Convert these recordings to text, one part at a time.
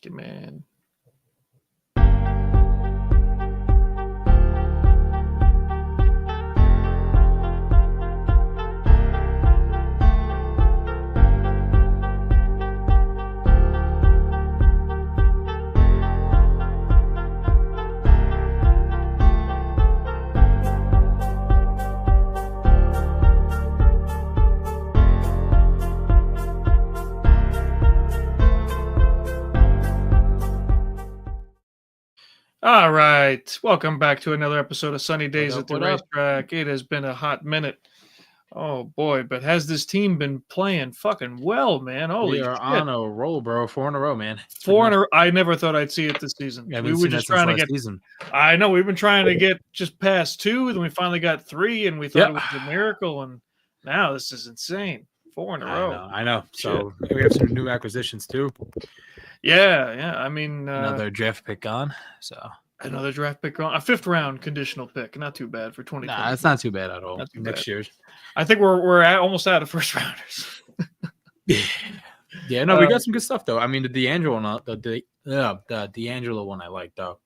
Good man. All right. Welcome back to another episode of Sunny Days at the Racetrack. It has been a hot minute. Oh, boy. But has this team been playing fucking well, man? Holy shit. We are on a roll, bro. 4 in a row, man. I never thought I'd see it this season. Yeah, we were just trying to get season. I know. We've been trying to get just past 2. Then we finally got 3, and we thought it was a miracle. And now this is insane. 4 in a row. I know. So we have some new acquisitions, too. Yeah. I mean, another draft pick on. So another draft pick on a 5th round conditional pick. Not too bad for 2020. Nah, it's not too bad at all. Next year's. I think we're almost out of first rounders. Yeah, no, we got some good stuff though. I mean, the DeAngelo the DeAngelo one I like though.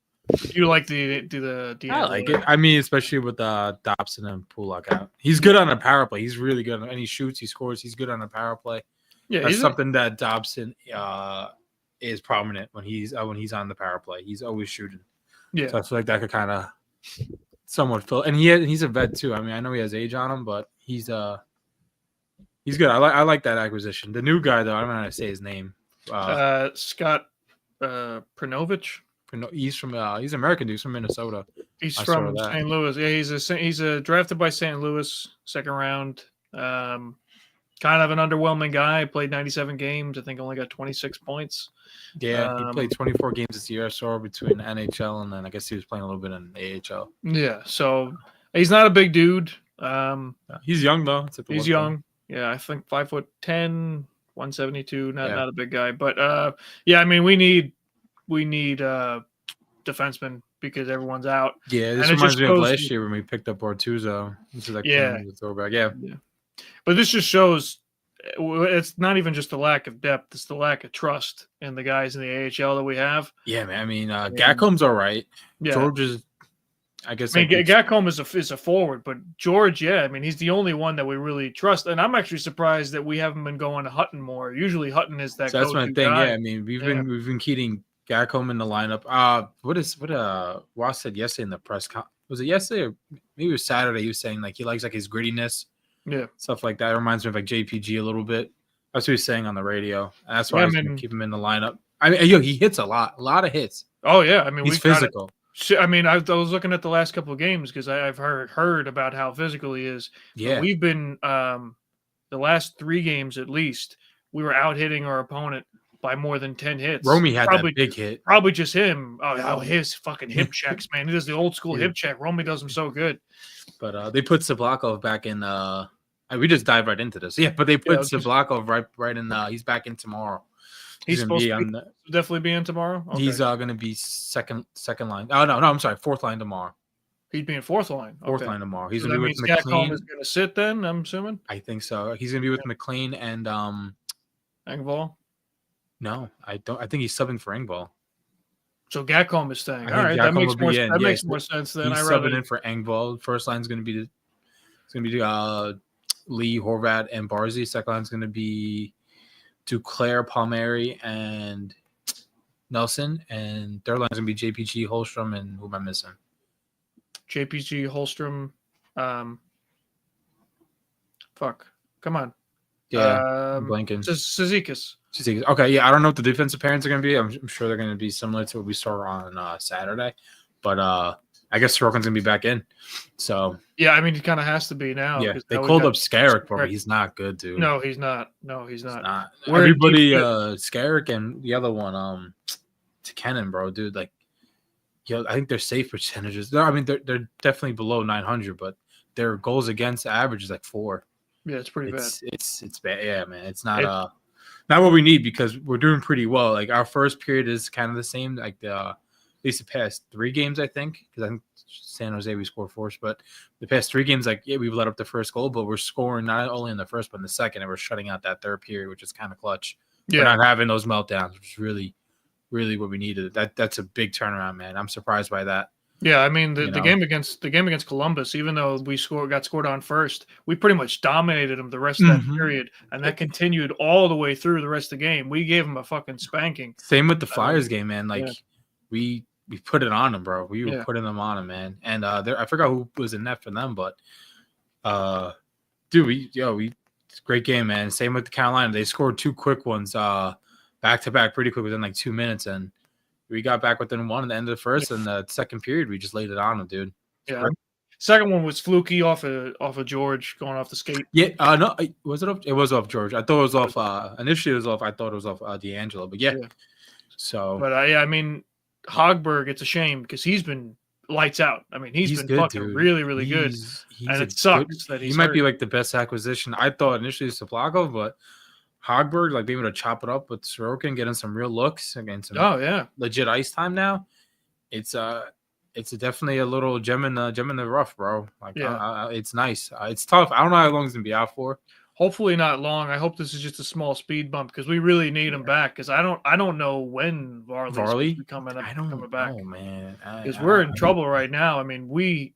You like the DeAngelo? I like it. I mean, especially with Dobson and Pulock out. He's good on a power play. He's really good. And he shoots, he scores. He's good on a power play. Yeah, that's something that Dobson is prominent when he's on the power play. He's always shooting. Yeah, so I feel like that could kind of somewhat fill. And he's a vet too. I mean, I know he has age on him, but he's good. I like that acquisition. The new guy though, I don't know how to say his name. Scott Perunovich. He's an American dude. He's from Minnesota. He's from St. Louis. Yeah, he's drafted by St. Louis, 2nd round. Kind of an underwhelming guy. Played 97 games. I think only got 26 points. Yeah, he played 24 games this year. I saw between NHL and then I guess he was playing a little bit in AHL. Yeah, so he's not a big dude. He's young though. He's young. Yeah, I think 5'10", 172. Not a big guy, but yeah, I mean we need defensemen because everyone's out. Yeah, this reminds me of last year when we picked up Bortuzzo. This is like a throwback. Yeah. But this just shows it's not even just the lack of depth; it's the lack of trust in the guys in the AHL that we have. Yeah, man. I mean, Gacom's all right. Yeah. George is, I guess. I mean, Gacom is a forward, but George, yeah, I mean, he's the only one that we really trust. And I'm actually surprised that we haven't been going to Hutton more. Usually, Hutton is that. So that's my thing. Guy. Yeah, I mean, we've been keeping Gacom in the lineup. What Ross said yesterday in the press conference? Was it yesterday or maybe it was Saturday? He was saying like he likes like his grittiness. Yeah, stuff like that. It reminds me of like JPG a little bit. That's what he's saying on the radio. And that's why I was going to keep him in the lineup. I mean, he hits a lot of hits. Oh yeah, I mean he's physical. I mean, I was looking at the last couple of games because I've heard about how physical he is. Yeah, but we've been the last 3 games at least. We were out hitting our opponent by more than 10 hits. Romy had that big hit. Probably just him. Oh, his fucking hip checks, man. He does the old school hip check. Romy does them so good. But they put Sablakov back in. We just dived right into this. Yeah, but they put Sablakov right in. He's back in tomorrow. He's supposed to definitely be in tomorrow. Okay. He's going to be second line. Oh no, I'm sorry, 4th line tomorrow. He's being 4th line. Okay. 4th line tomorrow. He's so going to be with McLean. Is going to sit then. I'm assuming. I think so. He's going to be with McLean and Engvall. No, I don't. I think he's subbing for Engvall. So Gacom is staying. All right, that makes more sense than he's subbing in for Engvall. First line's going to be Lee, Horvat, and Barzy. 2nd line's going to be Duclair, Palmieri, and Nelson. And 3rd line's going to be JPG, Holstrom, and who am I missing? JPG, Holstrom. Fuck. Come on. Yeah, blanking. Cizikas. Okay, yeah, I don't know what the defensive pairings are going to be. I'm sure they're going to be similar to what we saw on Saturday. But I guess Sorokin's going to be back in. So yeah, I mean, he kind of has to be now. Yeah, they called up Skarek, but he's not good, dude. No, he's not. He's not. Everybody, Skarek and the other one, Tikkanen, bro, dude. Like, I think their save percentages. They're definitely below 900, but their goals against average is like 4. Yeah, it's pretty bad. It's bad. Yeah, man, it's not not what we need because we're doing pretty well. Like our first period is kind of the same. Like at least the past 3 games, I think, because I think San Jose we scored 4, but the past 3 games, like we've let up the first goal, but we're scoring not only in the first but in the second, and we're shutting out that 3rd period, which is kind of clutch. Yeah, we're not having those meltdowns, which is really, really what we needed. That's a big turnaround, man. I'm surprised by that. Yeah, I mean the game against Columbus, even though we got scored on first, we pretty much dominated them the rest of that period, and that continued all the way through the rest of the game. We gave them a fucking spanking. Same with the Flyers game, man. Like we put it on them, bro. We were putting them on them, man. And I forgot who was in net for them, but dude, it's a great game, man. Same with the Carolina. They scored 2 quick ones back to back pretty quick within like 2 minutes, and we got back within 1 at the end of the first, and the second period we just laid it on them, dude. Yeah. Second one was fluky off of George going off the skate. Yeah, no, was it off? It was off George. I thought it was off. Initially, it was off. I thought it was off DeAngelo, but yeah. So, but I mean, Hogberg, it's a shame because he's been lights out. I mean, he's been good, fucking dude. Really, really good. And it sucks that he might be like the best acquisition. I thought initially it was Saplakov, but Hogberg, like being able to chop it up with Sorokin, getting some real looks against some legit ice time now. It's definitely a little gem in the rough, bro. Like it's nice. It's tough. I don't know how long he's gonna be out for. Hopefully not long. I hope this is just a small speed bump because we really need him back. Because I don't know when Varley's coming back. Oh man, because we're in trouble right now. I mean, we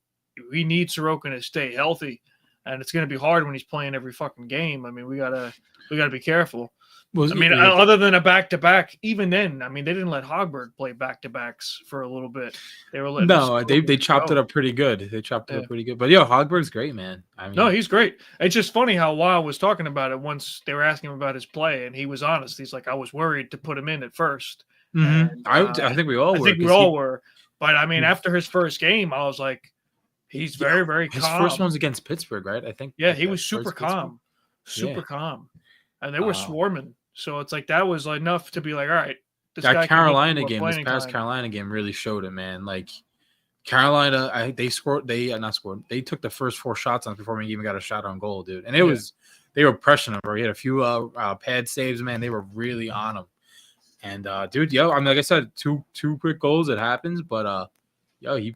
need Sorokin to stay healthy, and it's going to be hard when he's playing every fucking game. I mean, we gotta be careful. Well, I mean, other than a back-to-back, even then, I mean, they didn't let Hogberg play back-to-backs for a little bit. They were letting they chopped it up pretty good. They chopped it up pretty good. But Hogberg's great, man. I mean, no, he's great. It's just funny how Wild was talking about it once they were asking him about his play, and he was honest. He's like, I was worried to put him in at first. Mm-hmm. And, I think we all were. But I mean, after his first game, I was like, he's very, very calm. His first one's against Pittsburgh, right? I think. Yeah, he was super calm. Super calm. And they were swarming. So it's like that was enough to be like, all right. This Carolina game, this past Carolina game really showed it, man. Like Carolina, they took the first 4 shots on us before we even got a shot on goal, dude. And they were pressuring him, bro. He had a few pad saves, man. They were really on him. And dude, I mean, like I said, two quick goals. It happens, but he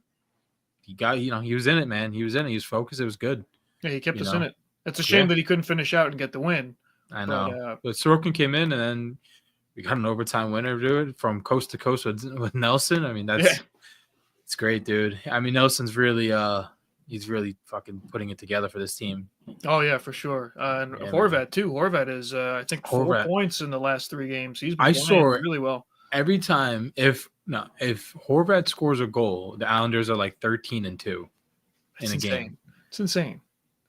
got, he was in it, man. He was in it. He was focused. It was good. Yeah, he kept us in it. It's a shame that he couldn't finish out and get the win. I know. But Sorokin came in, and then we got an overtime winner, dude, from coast to coast with Nelson. I mean, it's great, dude. I mean, Nelson's really he's really fucking putting it together for this team. Oh yeah, for sure. And Horvat too. Horvat is I think 4 points in the last 3 games. He's been playing really well. Every time if Horvat scores a goal, the Islanders are like 13-2 in a game. It's insane.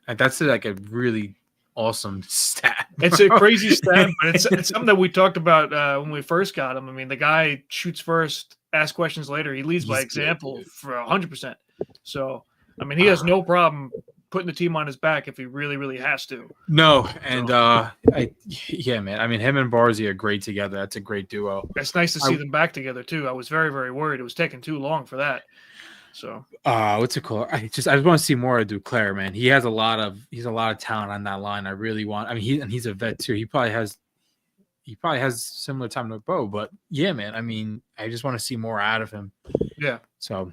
Like that's like a really awesome stat. It's a crazy stat, but it's something that we talked about when we first got him. I mean, the guy shoots first, asks questions later. He leads by example for 100%. So, I mean, he has no problem putting the team on his back if he really, really has to. No, and man. I mean, him and Barzy are great together. That's a great duo. It's nice to see them back together too. I was very, very worried. It was taking too long for that. So, what's it called? I just want to see more of Duclair, man. He has a lot of talent on that line. I really want. I mean, he's a vet too. He probably has similar time to Bo, but yeah, man. I mean, I just want to see more out of him. Yeah. So,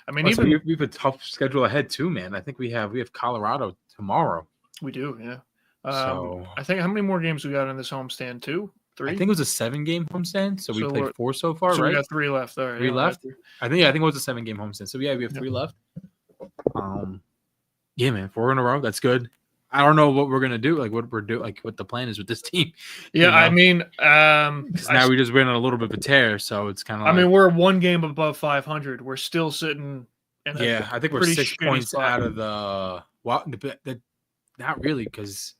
I mean, we have a tough schedule ahead too, man. I think we have Colorado tomorrow. We do, yeah. So I think how many more games we got in this homestand? 2, 3? I think it was a 7-game homestand. So we played 4 so far, right? We got 3 left. All right, 3 left. I think it was a 7-game homestand. So we have 3 left. Yeah, man, 4 in a row. That's good. I don't know what we're gonna do, like what the plan is with this team. Yeah, I mean, now we just went on a little bit of a tear, so it's kind of. I mean, we're 1 game above 500. We're still sitting. I think we're 6 points out of the. Well, not really, because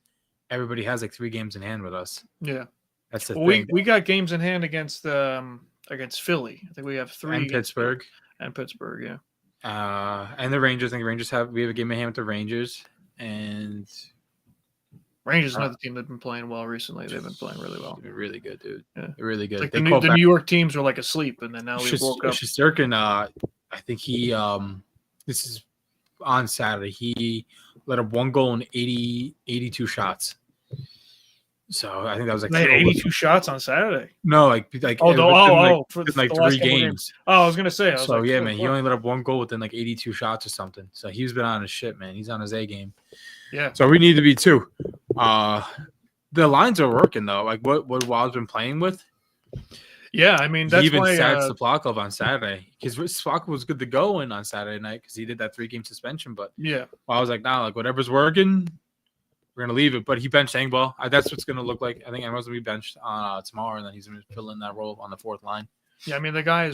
everybody has like 3 games in hand with us. Yeah, that's the thing. We got games in hand against Philly. I think we have 3. And Pittsburgh. Yeah. And the Rangers. I think we have a game in hand with the Rangers. And Rangers is another team that's been playing well recently. They've been playing really well. They're really good, dude. Yeah. They're really good. Like the New York teams were like asleep, and then now we woke up. Shesterkin, I think he this is on Saturday. He let up 1 goal in 82 shots. So I think that was like 82 shots on Saturday. No, like for like 3 games. I was gonna say. Man, he only let up 1 goal within like 82 shots or something. So he's been on his shit, man. He's on his A game. Yeah. So we need to be too. The lines are working though. Like what Wild's been playing with. Yeah, I mean, that's he even why sat Soplakov on Saturday because Soplakov was good to go on Saturday night because he did that 3-game suspension. But yeah, I was like, nah, like whatever's working, we're gonna leave it. But he benched Engvall. That's what's gonna look like. I think Engvall's gonna be benched tomorrow, and then he's gonna fill in that role on the fourth line. Yeah, I mean, the guy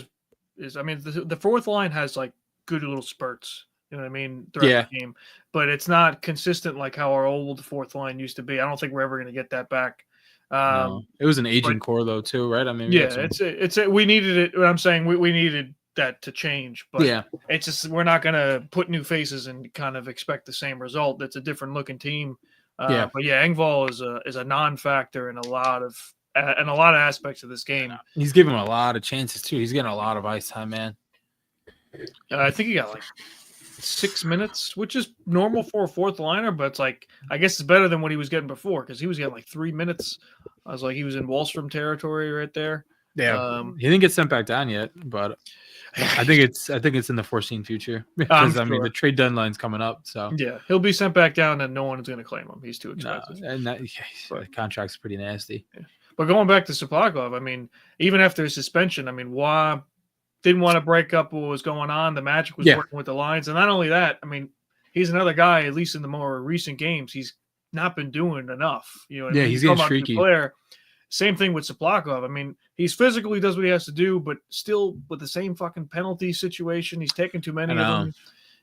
is I mean, the fourth line has like good little spurts. You know what I mean? Throughout the game, but it's not consistent like how our old fourth line used to be. I don't think we're ever going to get that back. No. It was an aging core though too, right? I mean, we needed it. What I'm saying, we needed that to change, but it's just we're not going to put new faces and kind of expect the same result. It's a different looking team. But Engvall is a non-factor in a lot of aspects of this game. He's given him a lot of chances too. He's getting a lot of ice time, man. I think he got like 6 minutes, which is normal for a fourth liner, but it's like I guess it's better than what he was getting before because he was getting like 3 minutes. I was like he was in Wallstrom territory right there. Yeah, he didn't get sent back down yet, but I think it's in the foreseen future because I mean the trade deadline's coming up. So yeah, he'll be sent back down, and no one is going to claim him. He's too expensive, the contract's pretty nasty. Yeah. But going back to Soplakov, I mean, even after his suspension, I mean, Waugh didn't want to break up what was going on. The Magic was working with the lines. And not only that, I mean, he's another guy, at least in the more recent games, he's not been doing enough. You know what I mean? He's getting streaky. Player. Same thing with Soplakov. I mean, he's physically does what he has to do, but still with the same fucking penalty situation. He's taking too many of them,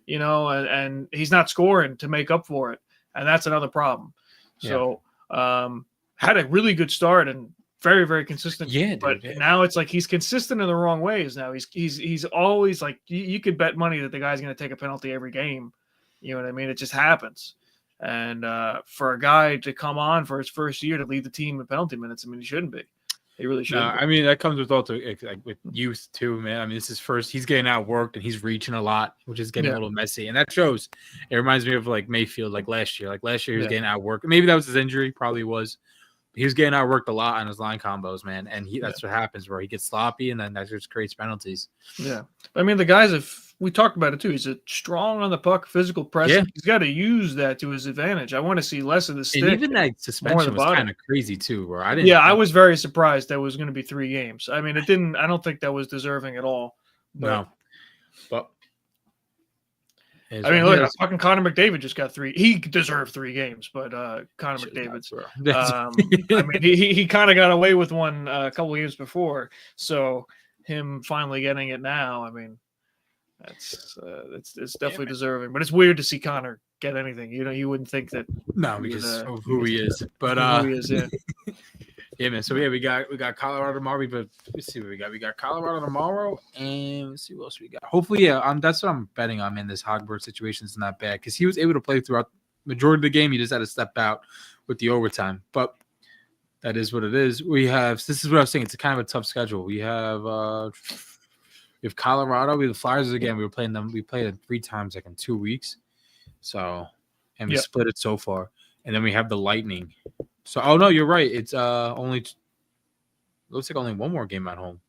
you know, and he's not scoring to make up for it. And that's another problem. So had a really good start and very, very consistent. Yeah, but now it's like he's consistent in the wrong ways. Now he's always like you could bet money that the guy's going to take a penalty every game. You know what I mean? It just happens. And for a guy to come on for his first year to lead the team in penalty minutes, I mean, he shouldn't be. He really shouldn't. I mean, that comes with with youth too, man. I mean, this is first. He's getting outworked and he's reaching a lot, which is getting a little messy, and that shows. It reminds me of like Mayfield, like last year. Like last year, he was getting outworked. Maybe that was his injury. Probably was. He was getting outworked a lot on his line combos, man, and that's what happens where he gets sloppy, and then that just creates penalties. Yeah, I mean the guys we talked about it too. He's a strong on the puck, physical presence. Yeah. He's got to use that to his advantage. I want to see less of the stick. And even that suspension was kind of crazy too, bro. I was very surprised that was going to be 3 games. I mean, I don't think that was deserving at all. No, but. I mean, look, fucking Connor McDavid just got 3. He deserved 3 games, but Connor McDavid's. I mean, he kind of got away with one a couple of games before, so him finally getting it now. I mean, it's definitely deserving. But it's weird to see Connor get anything. You know, you wouldn't think that. No, because of who he is. But who he is, yeah, man. So we got Colorado tomorrow. But let's see what we got. We got Colorado tomorrow, and let's see what else we got. Hopefully, that's what I'm betting on. Man, this Hogberg situation is not bad because he was able to play throughout the majority of the game. He just had to step out with the overtime, but that is what it is. This is what I was saying. It's kind of a tough schedule. We have Colorado. We have the Flyers again. We played them 3 times like in 2 weeks. So, and we split it so far, and then we have the Lightning. So, oh no, you're right. It's looks like only one more game at home.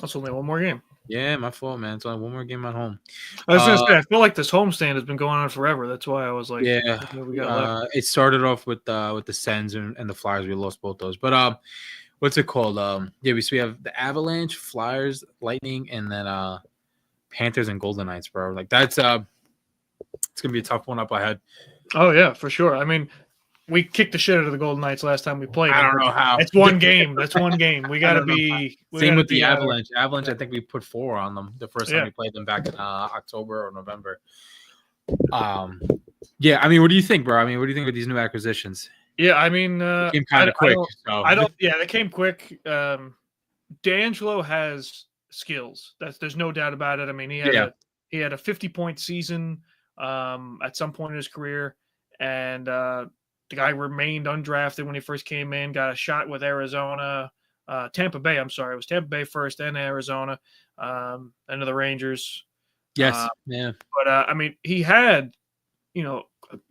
That's only one more game. Yeah, my fault, man. It's only one more game at home. I was gonna say, I feel like this homestand has been going on forever. That's why I was like, it started off with the Sens and the Flyers. We lost both those, but what's it called? We have the Avalanche, Flyers, Lightning, and then Panthers and Golden Knights, bro. Like that's it's gonna be a tough one up ahead. Oh yeah, for sure. I mean, we kicked the shit out of the Golden Knights last time we played. I don't know how. It's one game. That's one game. We got to be. Same with the Avalanche. Avalanche, I think we put 4 on them the first time we played them back in October or November. Yeah. I mean, what do you think, bro? I mean, what do you think of these new acquisitions? Yeah, I mean, they came kind of quick. They came quick. DeAngelo has skills. There's no doubt about it. I mean, he had a 50-point season at some point in his career, and the guy remained undrafted when he first came in, got a shot with Arizona, Tampa Bay. I'm sorry. It was Tampa Bay first, then Arizona, and to the Rangers. Yes. Yeah. But, I mean, he had, a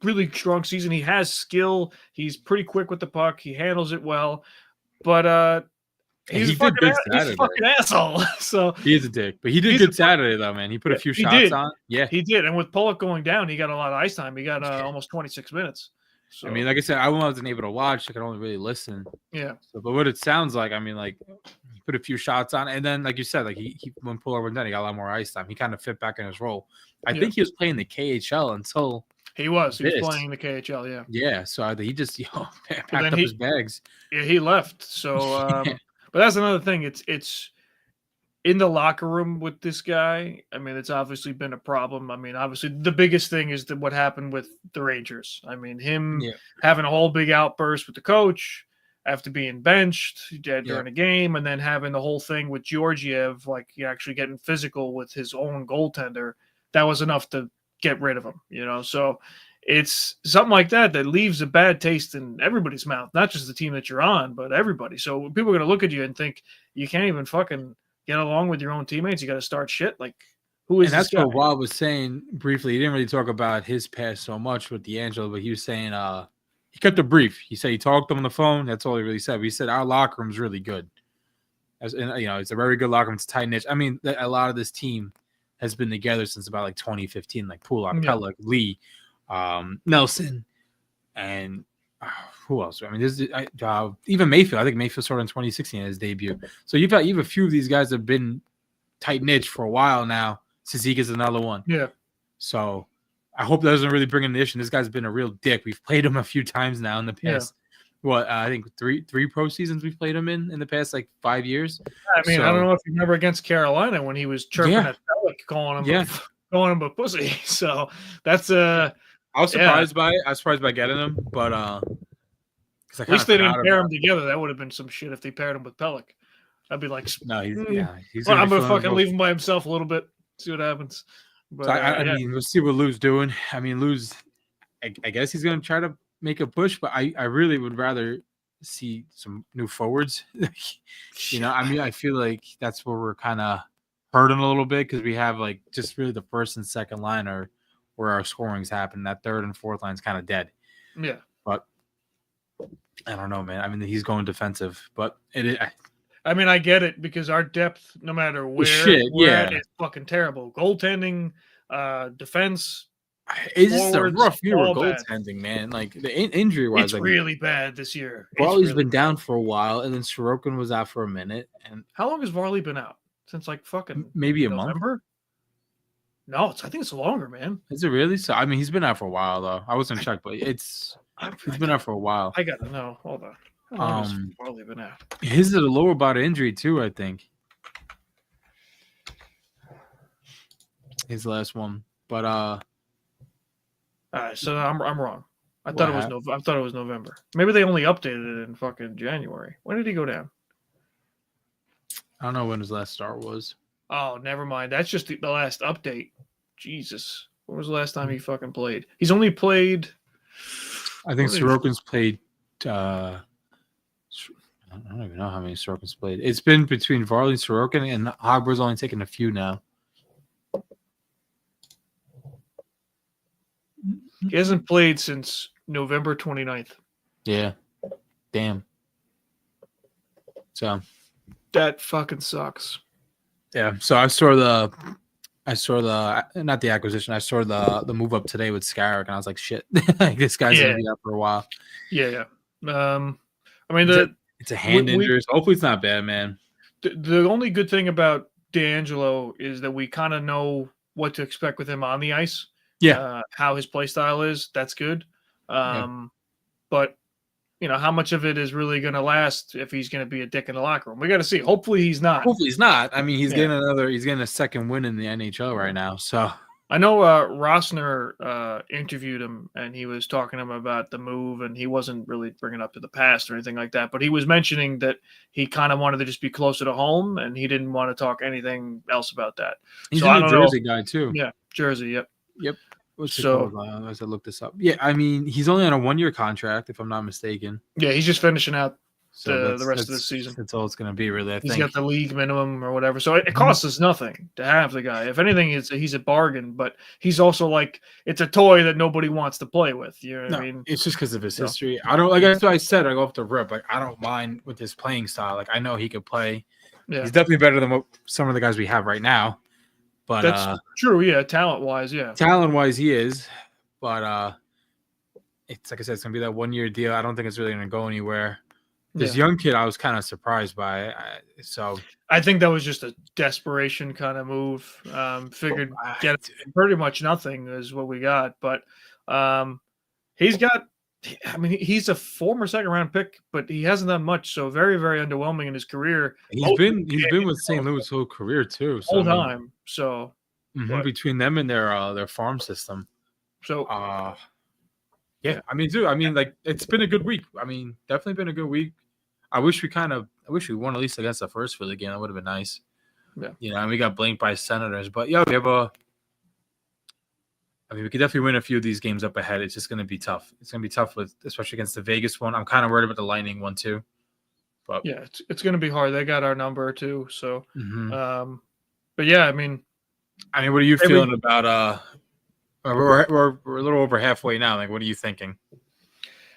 really strong season. He has skill. He's pretty quick with the puck. He handles it well. But he's a fucking asshole. So he is a dick. But he did good Saturday, though, man. He put a few shots on. Yeah. He did. And with Pulock going down, he got a lot of ice time. He got almost 26 minutes. So, I mean, like I said, I wasn't able to watch. I could only really listen. Yeah. But what it sounds like, I mean, like put a few shots on, and then like you said, like he when Pulock went down, he got a lot more ice time. He kind of fit back in his role. I think he was playing the KHL until he was playing the KHL. Yeah. Yeah. So he just packed up his bags. Yeah, he left. So, but that's another thing. It's in the locker room with this guy. I mean, it's obviously been a problem. I mean, obviously the biggest thing is what happened with the Rangers. I mean, him having a whole big outburst with the coach after being benched during a game, and then having the whole thing with Georgiev, like actually getting physical with his own goaltender. That was enough to get rid of him, So it's something like that leaves a bad taste in everybody's mouth, not just the team that you're on, but everybody. So people are going to look at you and think you can't even fucking get along with your own teammates. You got to start shit. Like, who is this guy? And that's what Rob was saying briefly. He didn't really talk about his past so much with DeAngelo, but he was saying he kept it brief. He said he talked to him on the phone. That's all he really said. But he said our locker room's really good. It's a very good locker room. It's tight knit. I mean, a lot of this team has been together since about like 2015, like Pulock, Pulock, Lee, Nelson, and who else? I mean, even Mayfield. I think Mayfield started in 2016 at his debut. So you've a few of these guys that have been tight knit for a while now. Sezika's another one. Yeah. So I hope that doesn't really bring an issue. This guy's been a real dick. We've played him a few times now in the past. What I think three pro seasons we've played him in the past like 5 years. I mean, I don't know if you remember against Carolina when he was chirping at Pulock, calling him a pussy. So that's I was surprised by it. I was surprised by getting him, but at least they didn't pair them together. That would have been some shit if they paired him with Pulock. I'd be like, no, he's well, I'm gonna fucking leave him by himself a little bit, see what happens. But so I mean, we'll see what Lou's doing. I mean, Lou's, I guess he's gonna try to make a push, but I really would rather see some new forwards. I mean, I feel like that's where we're kind of hurting a little bit because we have like just really the first and second line are where our scoring's happened. That third and fourth line's kind of dead. Yeah, but I don't know, man. I mean, he's going defensive, but I mean, I get it because our depth, no matter where it's fucking terrible. Goaltending, defense. It's just a rough year with goaltending, man. Like the injury-wise, it's really bad this year. Varley's been down for a while, and then Sorokin was out for a minute. And how long has Varley been out? Since like fucking maybe November? Month. No, I think it's longer, man. Is it really? So I mean, he's been out for a while though. I wasn't checked, but he's been out for a while. I gotta know. Hold on. How long has Varley been out? His is a lower body injury too, I think. His last one, but All right, so I'm wrong. I thought it was November. Maybe they only updated it in fucking January. When did he go down? I don't know when his last start was. Oh, never mind. That's just the last update. Jesus, when was the last time he fucking played? He's only played. I think Sorokin's played. I don't even know how many Sorokin's played. It's been between Varley and Sorokin, and Hogberg's only taken a few now. He hasn't played since November 29th. Yeah. Damn. So that fucking sucks. Yeah. So I saw the not the acquisition. I saw the move up today with Scarrick, and I was like, shit, like this guy's gonna be out for a while. Yeah. I mean, it's a hand injury. So hopefully, it's not bad, man. The only good thing about DeAngelo is that we kind of know what to expect with him on the ice. Yeah, how his play style is. That's good. But how much of it is really going to last if he's going to be a dick in the locker room? We got to see. Hopefully he's not. I mean, he's getting a second win in the NHL right now. So I know Rossner interviewed him, and he was talking to him about the move, and he wasn't really bringing up to the past or anything like that. But he was mentioning that he kind of wanted to just be closer to home, and he didn't want to talk anything else about that. He's a New Jersey guy too. Yeah, Jersey. Yep. As I look this up, I mean, he's only on a 1-year contract, if I'm not mistaken. Yeah, he's just finishing out the rest of the season. That's all it's going to be, really. He's got the league minimum or whatever, so it costs us nothing to have the guy. If anything, he's a bargain, but he's also like it's a toy that nobody wants to play with. You know what I mean? It's just because of his history. I don't like. That's what I said. I go off the rip. Like I don't mind with his playing style. Like I know he could play. Yeah. He's definitely better than what some of the guys we have right now. But that's true, yeah. Talent-wise, he is. But it's like I said, it's gonna be that 1-year deal. I don't think it's really gonna go anywhere. This young kid, I was kind of surprised by. So I think that was just a desperation kind of move. Figured get pretty much nothing is what we got, but he's got. I mean, he's a former second-round pick, but he hasn't done much. So very, very underwhelming in his career. He's been with St. Louis whole career too. So, whole time. So between them and their farm system. So yeah, I mean, dude, like it's been a good week. I mean, definitely been a good week. I wish we won at least against the first Philly game. That would have been nice. Yeah. And we got blanked by Senators, but yeah, we have we could definitely win a few of these games up ahead. It's just going to be tough. It's going to be tough especially against the Vegas one. I'm kind of worried about the Lightning one too. But yeah, it's going to be hard. They got our number too. So, but yeah, I mean, what are you feeling about? We're a little over halfway now. Like, what are you thinking?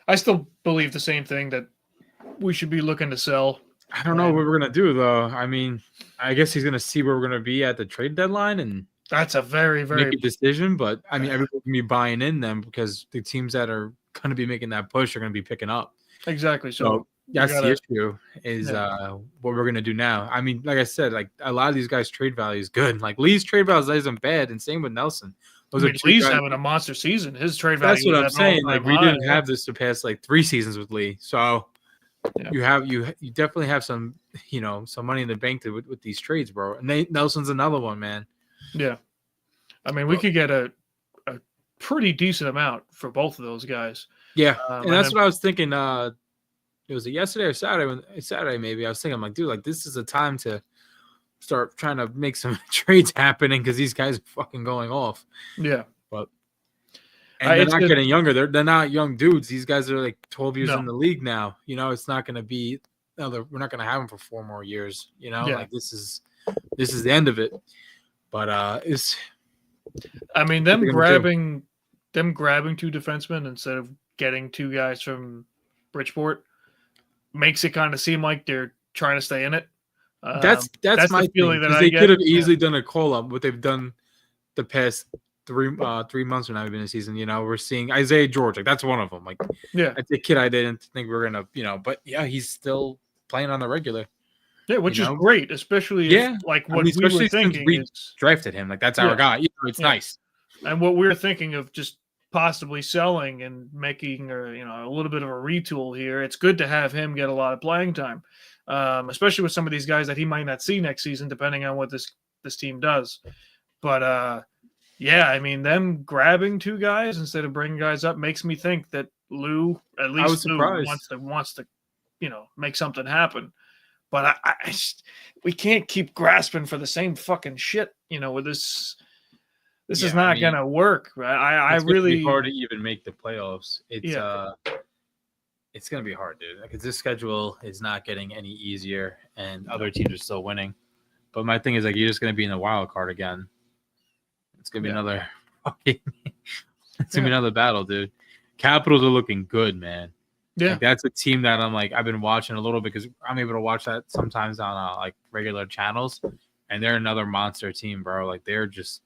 I still believe the same thing that we should be looking to sell. I don't know what we're going to do though. I mean, I guess he's going to see where we're going to be at the trade deadline and. That's a very, very make a decision, but I mean, everybody can be buying in them because the teams that are going to be making that push are going to be picking up. Exactly. So that's the issue is what we're going to do now. I mean, like I said, like a lot of these guys' trade value is good. Like Lee's trade value isn't bad, and same with Nelson. Lee's having a monster season. His trade value. That's what I'm saying. Like we didn't have this the past like 3 seasons with Lee, so you definitely have some some money in the bank with these trades, bro. And Nelson's another one, man. Yeah. I mean, we could get a pretty decent amount for both of those guys. Yeah. And that's what I was thinking. It was yesterday or Saturday maybe. I was thinking, I'm like, dude, like this is a time to start trying to make some trades happening because these guys are fucking going off. Yeah. But they're not getting younger. They're not young dudes. These guys are like 12 years in the league now. It's not going to be we're not going to have them for 4 more years. Like this is the end of it. But I mean, them grabbing 2 defensemen instead of getting 2 guys from Bridgeport makes it kind of seem like they're trying to stay in it. That's my feeling. That they could have easily done a call-up, what they've done the past 3 months when I've been in the season. We're seeing Isaiah George. Like that's one of them. Like that's a kid I didn't think we were gonna. But yeah, he's still playing on the regular. Yeah, which is great, especially what we were thinking. We drafted him. Like that's our guy. It's nice. And what we're thinking of just possibly selling and making a little bit of a retool here. It's good to have him get a lot of playing time, especially with some of these guys that he might not see next season, depending on what this team does. But I mean, them grabbing 2 guys instead of bringing guys up makes me think that Lou wants to make something happen. But we can't keep grasping for the same fucking shit, with this. This is not going to work. I really hard to even make the playoffs. It's going to be hard, dude. Because this schedule is not getting any easier, and other teams are still winning. But my thing is like you're just going to be in the wild card again. It's going to be another. It's going to be another battle, dude. Capitals are looking good, man. Yeah, like that's a team that I've been watching a little bit because I'm able to watch that sometimes on like regular channels, and they're another monster team, bro. Like they're just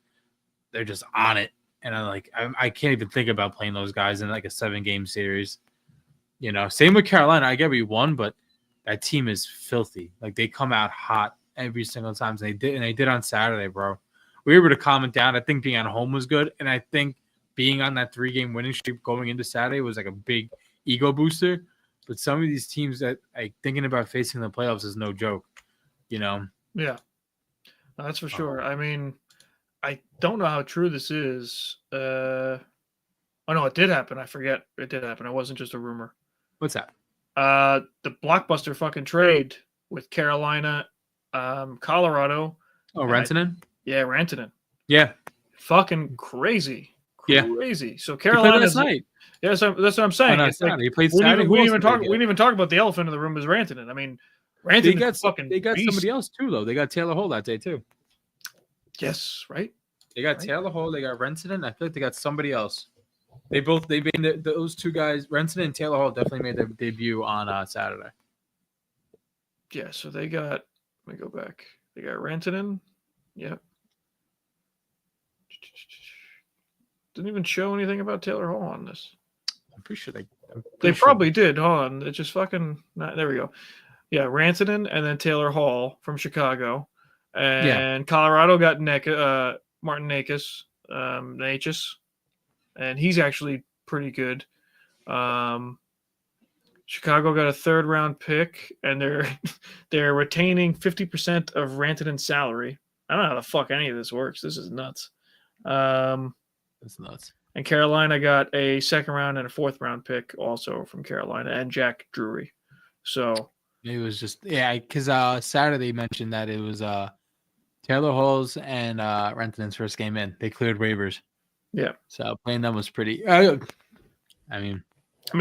on it, and I can't even think about playing those guys in like a 7-game series. Same with Carolina. I get we won, but that team is filthy. Like they come out hot every single time. And they did on Saturday, bro. We were able to calm it down. I think being at home was good, and I think being on that 3-game winning streak going into Saturday was like a big ego booster. But some of these teams that thinking about facing the playoffs is no joke. Yeah, that's for sure. I mean, I don't know how true this is. Oh no, it did happen. I forget. It did happen. It wasn't just a rumor. What's that? The blockbuster fucking trade with Carolina, Colorado. Oh, Rantanen? Yeah, Rantanen. Yeah. Fucking crazy. Crazy. So Carolina's night. Yeah, so that's what I'm saying. He played Saturday. We didn't even talk about the elephant in the room is Rantanen. I mean, Rantanen they got somebody else too, though. They got Taylor Hall that day too. Yes, right. They got Taylor Hall. They got Rantanen. I feel like they got somebody else. They made those 2 guys. Rantanen and Taylor Hall definitely made their debut on Saturday. Yeah, so they got. Let me go back. They got Rantanen. Yep. Didn't even show anything about Taylor Hall on this. I'm pretty sure they probably did. Hold on, it just fucking. There we go. Yeah, Rantanen and then Taylor Hall from Chicago, and Colorado got Martin Necas, and he's actually pretty good. Chicago got a 3rd round pick, and they're retaining 50% of Rantanen's salary. I don't know how the fuck any of this works. This is nuts. That's nuts. And Carolina got a 2nd round and a 4th round pick also from Carolina, and Jack Drury. So it was just because Saturday mentioned that it was Taylor Hall's and Rantanen's first game in. They cleared waivers. Yeah. So playing them was pretty. I mean,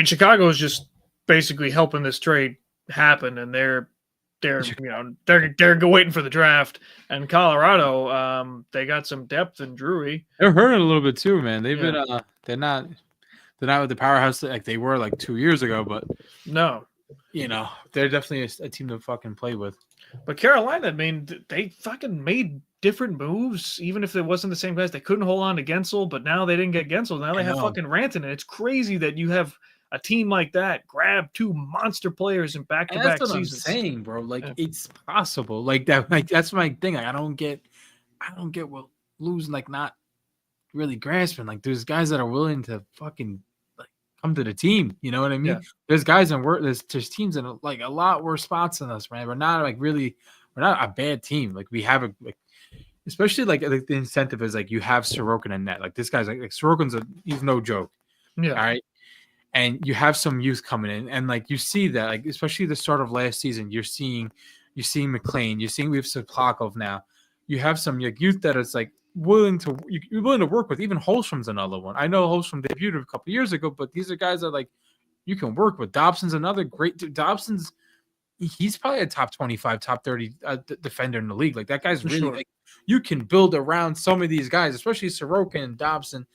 Chicago is just basically helping this trade happen, and they're waiting for the draft. And Colorado, they got some depth in Drury. They're hurting a little bit too, man. They've been they're not with the powerhouse like they were like 2 years ago, but no, they're definitely a team to fucking play with. But Carolina, they fucking made different moves, even if it wasn't the same guys. They couldn't hold on to Gensel, but now they didn't get Gensel. Now they have fucking Rantanen. It's crazy that you have a team like that grab 2 monster players in back-to-back seasons. That's what I'm saying, bro. Like it's possible. Like that. Like that's my thing. Like, I don't get what Lou's like not really grasping. Like there's guys that are willing to fucking like come to the team. You know what I mean? Yeah. There's guys and there's teams in like a lot worse spots than us, man. We're not a bad team. Like we have especially like the incentive is like you have Sorokin and net. Like this guy's like Sorokin's he's no joke. Yeah. All right. And you have some youth coming in, and like you see that, like especially the start of last season, you're seeing McLean, we have Soplakov now. You have some youth that is like willing to work with. Even Holstrom's another one. I know Holstrom debuted a couple years ago, but these are guys that like you can work with. Dobson's another great. Dobson's he's probably a top 25, top 30 defender in the league. Like that guy's really like you can build around some of these guys, especially Sorokin and Dobson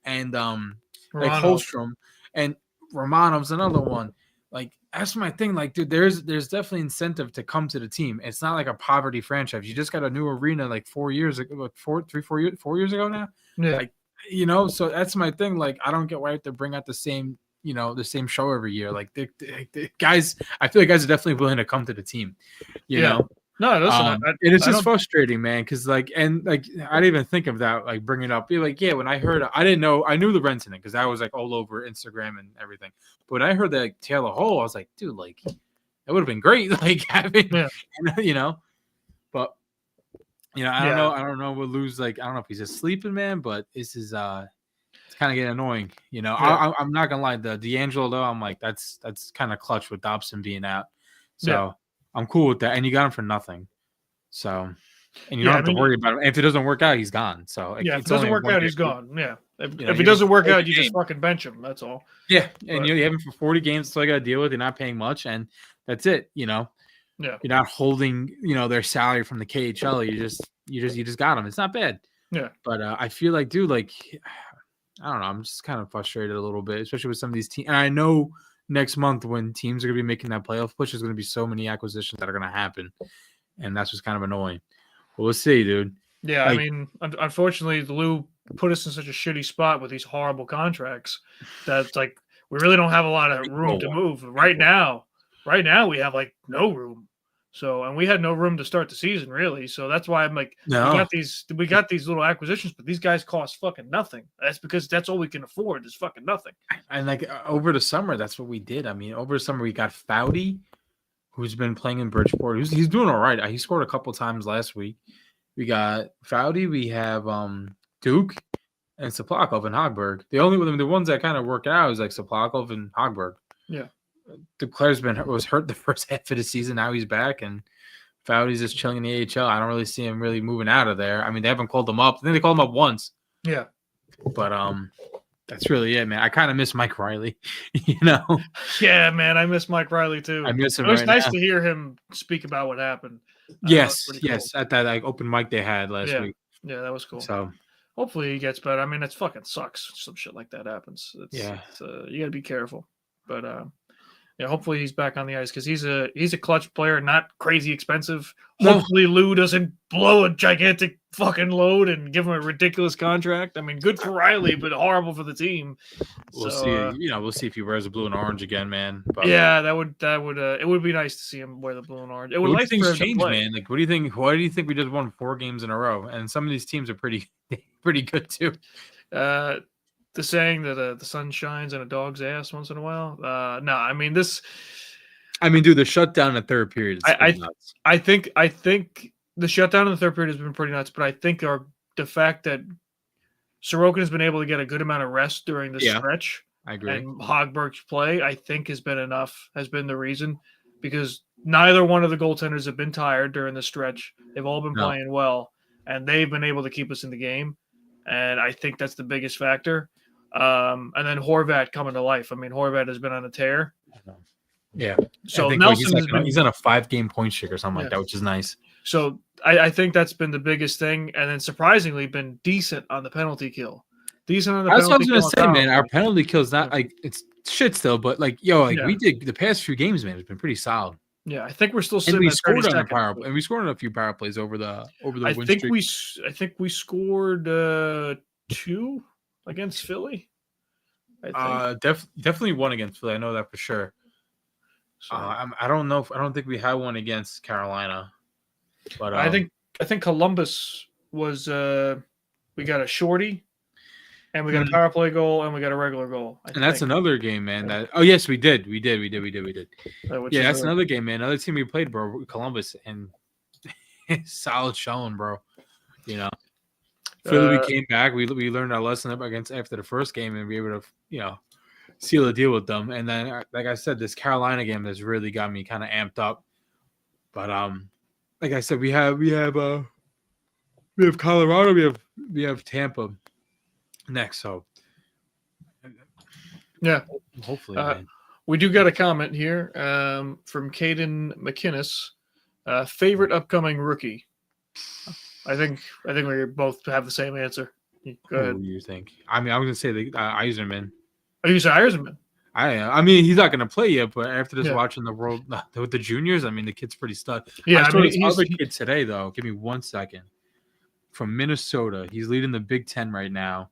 and like Holstrom. And Romanov's another one. Like that's my thing. Like, dude, there's definitely incentive to come to the team. It's not like a poverty franchise. You just got a new arena like 4 years ago, 4 years ago now. Yeah. Like, so that's my thing. Like, I don't get why they bring out the same show every year. Like the guys, I feel like guys are definitely willing to come to the team. You know. No, listen, it is just frustrating, man. Because I didn't even think of that. Like bringing up, be like, when I heard, I didn't know, I knew the Rantanen because that was like all over Instagram and everything. But when I heard that like, Taylor Hall, I was like, dude, like that would have been great, like having, But I don't know. We'll lose. Like I don't know if he's just sleeping, man. But this is it's kind of getting annoying. I'm not gonna lie. The DeAngelo though, I'm like that's kind of clutch with Dobson being out. So. Yeah. I'm cool with that, and you got him for nothing. So, and you don't have to worry about him. If it doesn't work out, he's gone. So, if it doesn't work out, he's gone. Yeah. If it doesn't work out, you just fucking bench him. That's all. Yeah, and you have him for 40 games. So I got to deal with. You're not paying much, and that's it. Yeah. You're not holding their salary from the KHL. You just got them. It's not bad. Yeah. But I feel like, dude, like I don't know. I'm just kind of frustrated a little bit, especially with some of these teams. And I know. Next month, when teams are going to be making that playoff push, there's going to be so many acquisitions that are going to happen, and that's what's kind of annoying. But we'll see, dude. Yeah, like, unfortunately, Lou put us in such a shitty spot with these horrible contracts that like we really don't have a lot of room to move right now. Right now, we have like no room. So, and we had no room to start the season really. So that's why I'm like, we got these little acquisitions, but these guys cost fucking nothing. That's because that's all we can afford is fucking nothing. And like over the summer, that's what we did. I mean, over the summer we got Foudy, who's been playing in Bridgeport. He's doing all right. He scored a couple times last week. We got Foudy. We have Duke and Soplakov and Hogberg. The ones that kind of work out is like Soplakov and Hogberg. Yeah. Declare's was hurt the first half of the season. Now he's back, and Foudy's just chilling in the AHL. I don't really see him really moving out of there. I mean, they haven't called him up. I think they called him up once. Yeah. But that's really it, man. I kind of miss Mike Riley, Yeah, man, I miss Mike Riley too. I miss him. It was nice to hear him speak about what happened. Yes, cool. At that like open mic they had last week. Yeah, that was cool. So hopefully he gets better. I mean, it fucking sucks. Some shit like that happens. You got to be careful. But hopefully he's back on the ice because he's a clutch player, not crazy expensive. Hopefully Lou doesn't blow a gigantic fucking load and give him a ridiculous contract. I mean, good for Riley, but horrible for the team. We'll see. We'll see if he wears the blue and orange again, man. But, yeah, that would. It would be nice to see him wear the blue and orange. It would nice things change, man. Like, what do you think? Why do you think we just won 4 games in a row? And some of these teams are pretty good too. The saying that the sun shines on a dog's ass once in a while. No, I mean this. I mean, dude, the shutdown in the third period is nuts. I think the shutdown in the third period has been pretty nuts, but I think the fact that Sorokin has been able to get a good amount of rest during the stretch, I agree, and Hogberg's play, I think has been the reason, because neither one of the goaltenders have been tired during the stretch. They've all been playing well, and they've been able to keep us in the game, and I think that's the biggest factor. And then Horvat coming to life. I mean, Horvat has been on a tear. Yeah. So Nelson he's on a 5-game point streak or something like that, which is nice. So I think that's been the biggest thing, and then surprisingly been decent on the penalty kill. That's what I was gonna say, man. Our penalty kill is not like it's shit still, but we did the past few games, man. It's been pretty solid. Yeah, I think we're still sitting. And we scored on a power play, and we scored on a few power plays over the win streak. I think we scored 2 against Philly. Definitely 1 against Philly. I know that for sure. I don't know. I don't think we had one against Carolina, but I think Columbus was. We got a shorty, and we got a power play goal, and we got a regular goal. And that's another game, man. Yes, we did. That's another game, man. Another team we played, bro. Columbus, and solid showing, bro. Philly, we came back. We learned our lesson after the first game, and we were able to seal a deal with them. And then, like I said, this Carolina game has really got me kind of amped up. But like I said, we have Colorado, we have Tampa next. So yeah, hopefully, man. We do got a comment here from Caden McInnes. Favorite upcoming rookie? I think we both have the same answer. Go ahead. Who do you think? I mean, I was gonna say the Yzerman. Oh, you say Yzerman? I mean, he's not going to play yet, but after this, watching the world with the juniors, I mean, the kid's pretty stud. Yeah, I saw this other kid today, though. Give me 1 second. From Minnesota, he's leading the Big Ten right now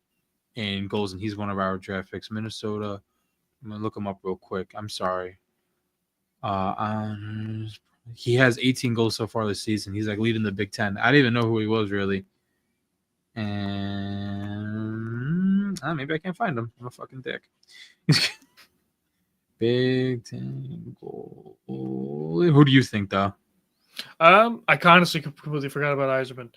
in goals, and he's one of our draft picks. Minnesota. I'm gonna look him up real quick. I'm sorry. He has 18 goals so far this season. He's like leading the Big Ten. I didn't even know who he was really. And maybe I can't find him. I'm a fucking dick. Big Ten goal. Who do you think, though? I honestly completely forgot about Yzerman.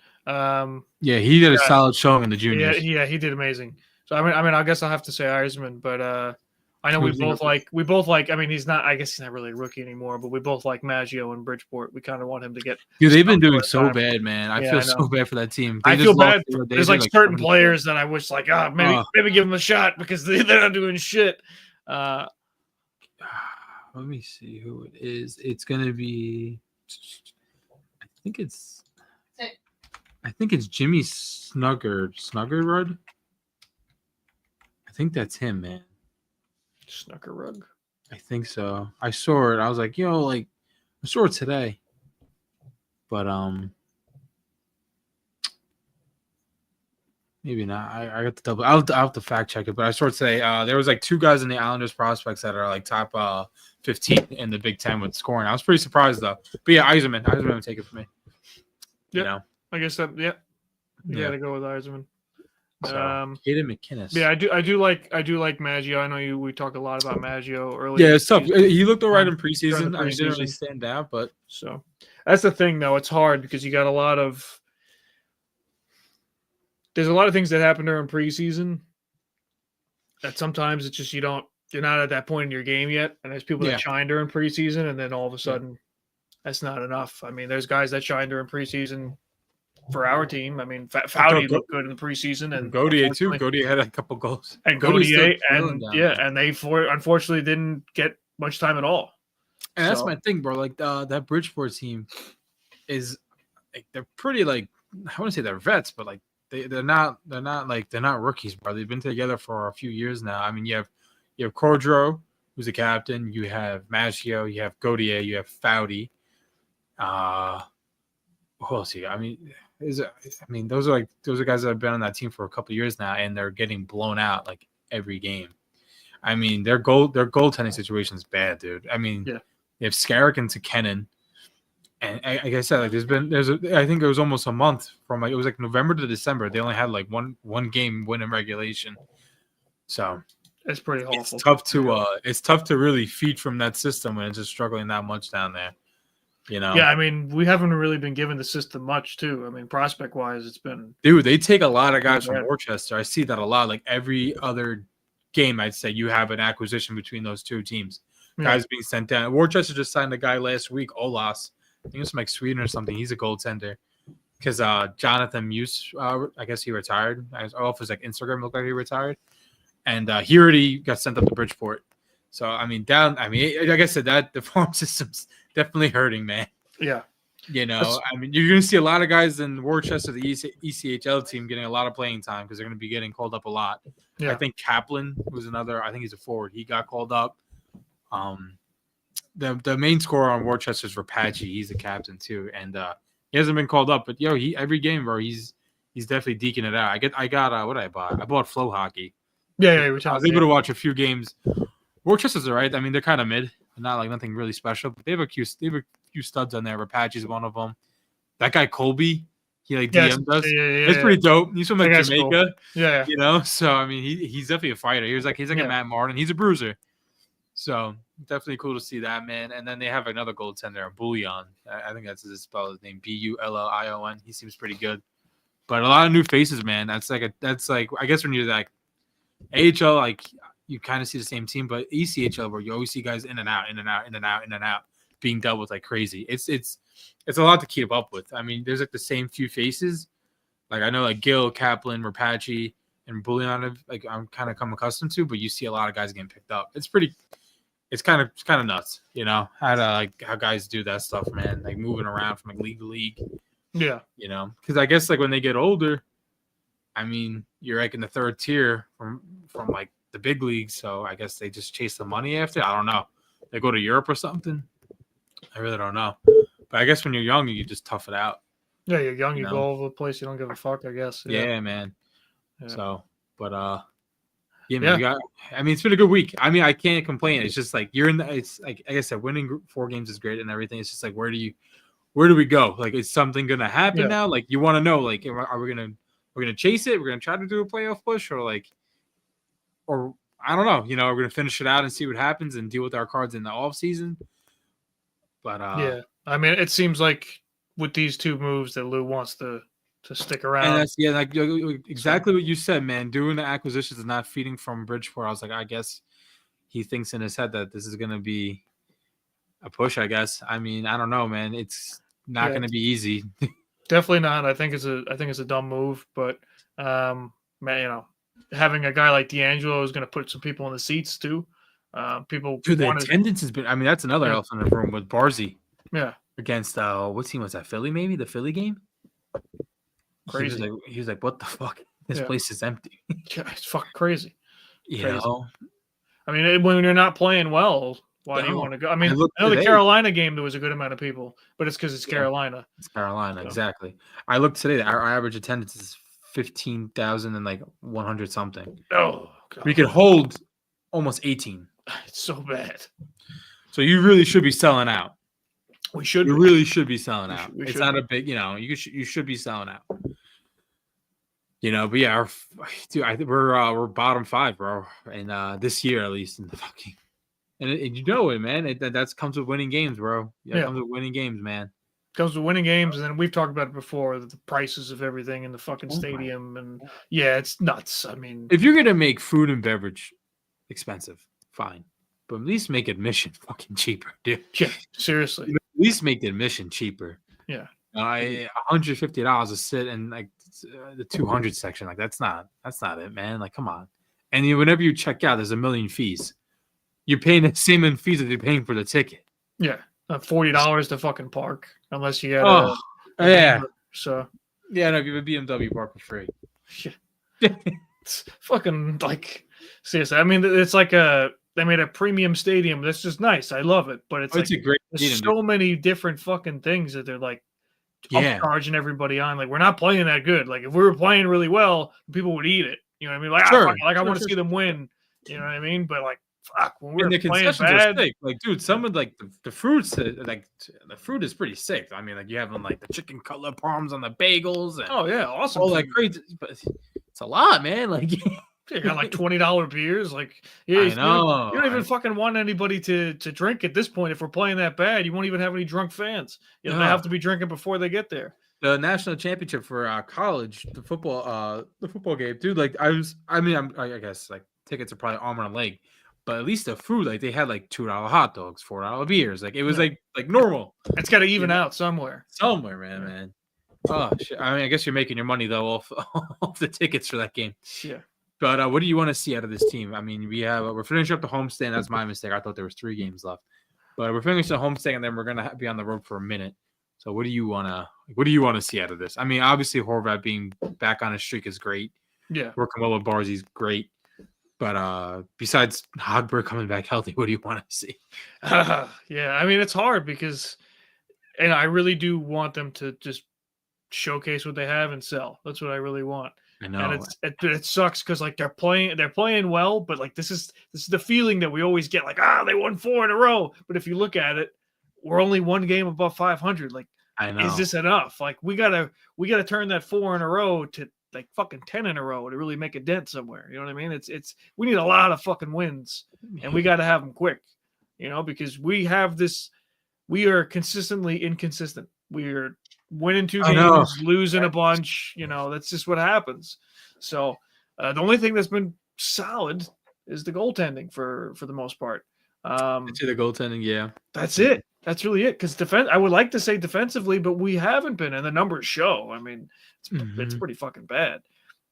Yeah, he did a solid showing in the juniors. Yeah, he did amazing. So I mean, I guess I'll have to say Yzerman, but I know we both like. I mean, he's not. I guess he's not really a rookie anymore, but we both like Maggio and Bridgeport. We kind of want him to get. Dude, they've been doing so bad, man. I feel so bad for that team. I feel bad. There's like certain players that I wish, like, maybe give them a shot because they're not doing shit. Let me see who it is. It's gonna be. I think it's Jimmy Snuggerud. I think that's him, man. Snuggerud. I think so. I saw it. I was like, I saw it today. But maybe not. I got the double. I'll have to fact check it. But I saw it today. There was like 2 guys in the Islanders prospects that are like top 15 in the Big Ten with scoring. I was pretty surprised though. But yeah, Yzerman would take it for me. Yeah, I guess that. Yeah, you got to go with Yzerman. Caden McInnes. Yeah, I do like Maggio. I know we talked a lot about Maggio earlier. Yeah, it's tough. He looked all right in preseason. I didn't really stand out, but so that's the thing, though. It's hard because you got there's a lot of things that happen during preseason that sometimes it's just you're not at that point in your game yet, and there's people that shine during preseason, and then all of a sudden that's not enough. I mean, there's guys that shine during preseason for our team. I mean, Foudy looked good in the preseason, and Gauthier too. Gauthier had a couple goals, and Gauthier, and they unfortunately didn't get much time at all. And that's my thing, bro. Like that Bridgeport team is like they're pretty like I wouldn't say they're vets, but like they're not rookies, bro. They've been together for a few years now. I mean, you have Cordro, who's a captain. You have Maggio. You have Gauthier. You have Foudy. Who else? I mean, those are guys that have been on that team for a couple of years now, and they're getting blown out like every game. I mean, their goaltending situation is bad, dude. I mean, they have Skarek and Kenin, and like I said, like I think it was almost a month from like it was like November to December. They only had like one game win in regulation, so it's pretty awful. It's tough to really feed from that system when it's just struggling that much down there. You know? Yeah, I mean, we haven't really been given the system much too. I mean, prospect wise, it's been they take a lot of guys from Worcester. I see that a lot. Like every other game, I'd say you have an acquisition between those two teams. Guys being sent down. Worcester just signed a guy last week, Olas. I think it was from like Sweden or something. He's a goaltender. Because Jonathan Muse, I guess he retired. I don't know if his like Instagram looked like he retired, and he already got sent up to Bridgeport. So I mean, like I said, that the farm system's definitely hurting, man. Yeah. You know, I mean, you're going to see a lot of guys in Worcester, the ECHL team, getting a lot of playing time because they're going to be getting called up a lot. Yeah. I think Kaplan was another. I think he's a forward. He got called up. The main scorer on Worcester is Rapace. He's the captain too, and he hasn't been called up. But every game, bro, he's definitely deking it out. I got what did I buy? I bought Flow Hockey. Yeah, I was able to watch a few games. Worcester's all right. I mean, they're kind of mid, not like nothing really special. But they have a few studs on there. Rapace's one of them. That guy Colby, he like DM'd us. It's pretty dope. He's from like Jamaica. Cool. Yeah, you know. So I mean, he's definitely a fighter. He's like a Matt Martin. He's a bruiser. So definitely cool to see that, man. And then they have another goaltender, Bullion. I think that's his spell. His name Bullion. He seems pretty good. But a lot of new faces, man. That's like I guess when you're like AHL, like you kind of see the same team, but ECHL where you always see guys in and out, being dealt with like crazy. It's a lot to keep up with. I mean, there's like the same few faces. Like I know like Gil, Kaplan, Rapace, and Bullion, like I'm kind of come accustomed to, but you see a lot of guys getting picked up. It's kind of nuts, you know, how guys do that stuff, man. Like moving around from like league to league. Yeah. You know, because I guess like when they get older, I mean, you're like in the third tier from like the big leagues. So I guess they just chase the money after. I don't know. They go to Europe or something. I really don't know. But I guess when you're young, you just tough it out. Yeah, you're young. You go all over the place. You don't give a fuck, I guess. Yeah, man. Yeah. So, but yeah, man. I mean, it's been a good week. I mean, I can't complain. It's just like it's like I said, winning 4 games is great and everything. It's just like where do we go? Like, is something gonna happen now? Like, you want to know? Like, are we gonna chase it? We're gonna try to do a playoff push, or I don't know. You know, we're gonna finish it out and see what happens and deal with our cards in the off season. But yeah, I mean, it seems like with these 2 moves that Lou wants to stick around. And that's like exactly what you said, man. Doing the acquisitions and not feeding from Bridgeport. I was like, I guess he thinks in his head that this is gonna be a push. I guess. I mean, I don't know, man. It's not gonna be easy. Definitely not. I think it's a dumb move, but man, you know, having a guy like DeAngelo is going to put some people in the seats too. People. Dude, the attendance has been. I mean, that's another elephant in the room with Barzy. Yeah. Against what team was that? Philly, maybe the Philly game. Crazy. He was like, "What the fuck? This place is empty." Yeah, it's fucking crazy. You know. I mean, when you're not playing well, why do you want to go? I mean, I know the Carolina game there was a good amount of people, but it's because it's Carolina. It's Carolina, exactly. I looked today. Our average attendance is 15,000 and like 100 something. Oh, God. We could hold almost 18. It's so bad. So you really should be selling out. We should. You really should be selling out. It's not a big, you know. You should be selling out. You know, but yeah, we're bottom 5, bro, and this year at least in the fucking. And you know it, man. That comes with winning games, bro. Yeah, it comes with winning games, man. Comes with winning games, and then we've talked about it before, the prices of everything in the fucking stadium, and it's nuts. I mean, if you're gonna make food and beverage expensive, fine, but at least make admission fucking cheaper, dude. Yeah, seriously. At least make the admission cheaper. Yeah. $150 to sit in like the 200 section, like that's not it, man. Like, come on. And whenever you check out, there's a million fees. You're paying the same in fees that you're paying for the ticket. Yeah, $40 to fucking park, unless you got So yeah, no, if you have a BMW, park for free. Yeah. It's fucking like seriously. I mean, it's like they made a premium stadium. That's just nice. I love it, but it's a great there's so many different fucking things that they're like upcharging everybody on. Like, we're not playing that good. Like, if we were playing really well, people would eat it. You know what I mean? Like, I want to see them win. You know what I mean? But like, fuck, when we're playing bad, sick. Like, dude, some of like the fruits, like the fruit is pretty sick. I mean, like you have like the chicken cutlet parms on the bagels. And awesome! All that crazy, but it's a lot, man. Like, you got like $20 beers. Like, I know you don't even fucking want anybody to drink at this point. If we're playing that bad, you won't even have any drunk fans. They have to be drinking before they get there. The national championship for college, the football game, dude. Like, I guess like tickets are probably arm and a leg. But at least the food, like they had like $2 hot dogs, $4 beers. Like it was like normal. It's got to even out somewhere. Somewhere, man. Oh shit! I mean, I guess you're making your money though off the tickets for that game. Yeah. But what do you want to see out of this team? I mean, we're finishing up the homestand. That's my mistake. I thought there was 3 games left, but we're finishing the homestand and then we're gonna be on the road for a minute. So what do you wanna see out of this? I mean, obviously Horvat being back on his streak is great. Yeah. Working well with Barzi's great. But besides Hogberg coming back healthy, what do you want to see? Yeah, I mean, it's hard because, and I really do want them to just showcase what they have and sell. That's what I really want. I know. And it sucks because like they're playing well, but like this is the feeling that we always get. Like, they won 4 in a row. But if you look at it, we're only 1 game above 500. Like, I know. Is this enough? Like, we gotta turn that 4 in a row to like fucking 10 in a row to really make a dent somewhere. You know what I mean? It's we need a lot of fucking wins, and we got to have them quick, because we are consistently inconsistent. We're winning 2 games, losing a bunch, that's just what happens. So the only thing that's been solid is the goaltending for the most part. I'd say the goaltending. Yeah, that's it. That's really it. Because I would like to say defensively, but we haven't been, and the numbers show. I mean, it's pretty fucking bad.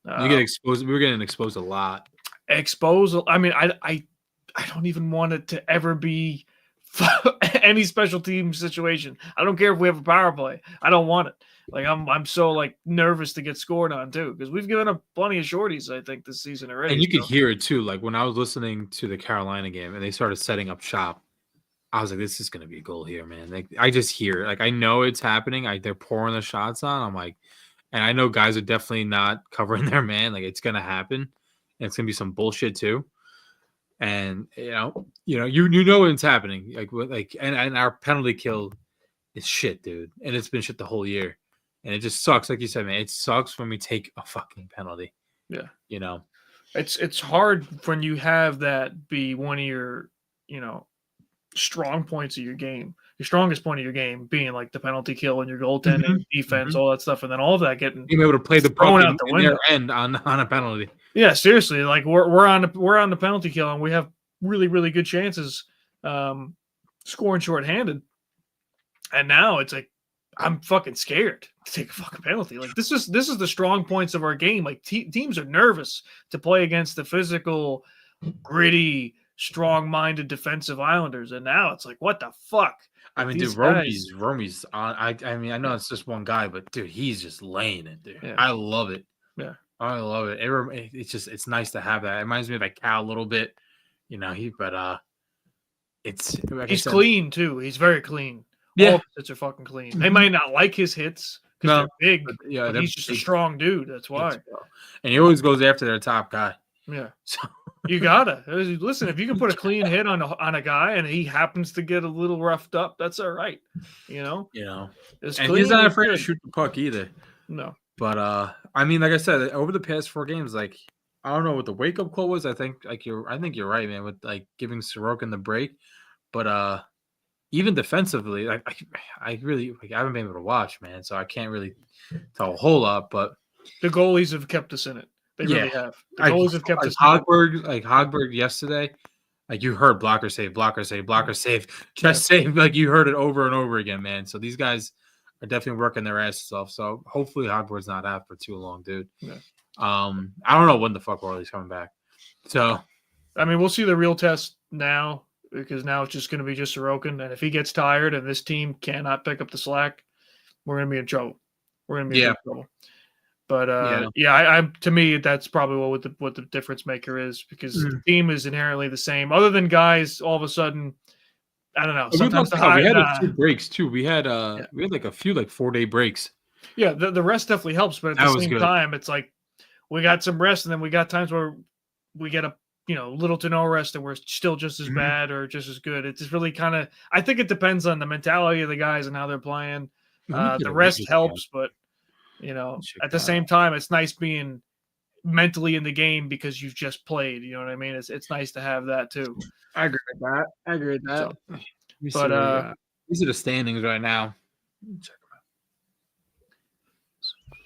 You get exposed. We were getting exposed a lot. Exposed. I mean, I don't even want it to ever be any special team situation. I don't care if we have a power play. I don't want it. Like I'm so like nervous to get scored on too, because we've given up plenty of shorties, I think, this season already. And you could hear it too. Like when I was listening to the Carolina game and they started setting up shop, I was like, this is going to be a goal here, man. Like I just hear it. Like I know it's happening. They're pouring the shots on. I'm like, and I know guys are definitely not covering their man. Like it's going to happen. And it's going to be some bullshit too. And you know it's happening. And our penalty kill is shit, dude. And it's been shit the whole year. And it just sucks, like you said, man. It sucks when we take a fucking penalty. Yeah, it's hard when you have that be one of your strong points of your game. Your strongest point of your game being like the penalty kill and your goaltending, defense, all that stuff, and then all of that getting being able to play the thrown out the window end on a penalty. Yeah, seriously, like we're on the penalty kill and we have really, really good chances scoring shorthanded. And now it's like I'm fucking scared to take a fucking penalty. Like this is the strong points of our game. Like teams are nervous to play against the physical, gritty, strong-minded defensive Islanders, and now it's like, what the fuck? I mean, dude, Romy's on. I mean, I know it's just one guy, but dude, he's just laying it, dude. Yeah. I love it. Yeah, I love it. It's nice to have that. It reminds me of like Cal a little bit, he's clean too. He's very clean. Yeah, all hits are fucking clean. They might not like his hits because they're big, but he's just a strong dude. That's why. And he always goes after their top guy. Yeah. So you gotta listen. If you can put a clean hit on a guy and he happens to get a little roughed up, that's all right. And he's not afraid to shoot the puck either. No. But I mean, like I said, over the past 4 games, like I don't know what the wake up call was. I think you're right, man, with like giving Sorokin the break. But even defensively, like I really I haven't been able to watch, man, so I can't really tell a whole lot. But the goalies have kept us in it. They really have. The goalies have kept us. Hogberg yesterday, like you heard blocker save, chest save. Like you heard it over and over again, man. So these guys are definitely working their asses off. So hopefully Hogberg's not out for too long, dude. Yeah. I don't know when the fuck Worley's coming back. So I mean, we'll see the real test now, because now it's just going to be just Sorokin. And if he gets tired and this team cannot pick up the slack, we're going to be in trouble. In trouble. But to me, that's probably what the difference maker is, because the team is inherently the same. Other than guys all of a sudden I don't know. Sometimes we had a few breaks too. We had like a few 4-day breaks. Yeah, the rest definitely helps, but at the same time, it's like we got some rest, and then we got times where we get a little to no rest, and we're still just as bad or just as good. It's just really kind of. I think it depends on the mentality of the guys and how they're playing. The rest helps, but at the same time, it's nice being mentally in the game because you've just played. You know what I mean? It's nice to have that too. I agree with that. So, but these are the standings right now. Check them